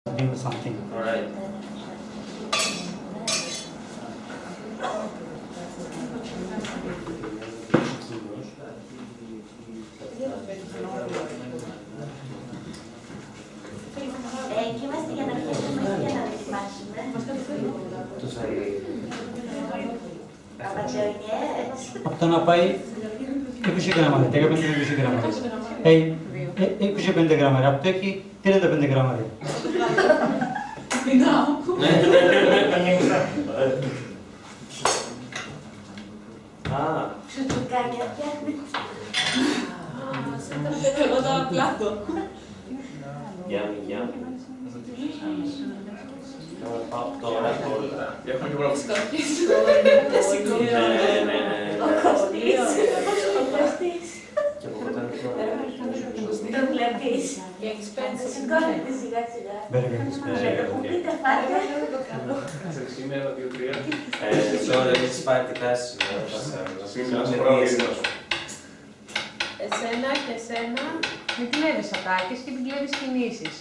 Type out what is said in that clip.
Do something. All right. Εκεί είμαστε για να αρχίσουμε και να δοκιμάσουμε. Αυτό να πάει 20 γραμμάρια, 15-20 γραμμάρια. 25 γραμμάρια, αυτό έχει 35 γραμμάρια. Ξωτρικάκια φτιάχνει. Εγώ το απλάτο. Γιάμι. Τώρα. Έχουμε και πολλά. Σκορπίες. Ναι. Ο Κωστής. Και από κοντά Το βλέπεις. Και expenses. Σηκώνεται σιγά σιγά. Very good. Με το που πείτε φάρκα. Σήμερα, 2-3. Τώρα έχεις πάρει την τάση. Εσένα και εσένα μην κλέβεις ατάκες και μην κλέβεις κινήσεις.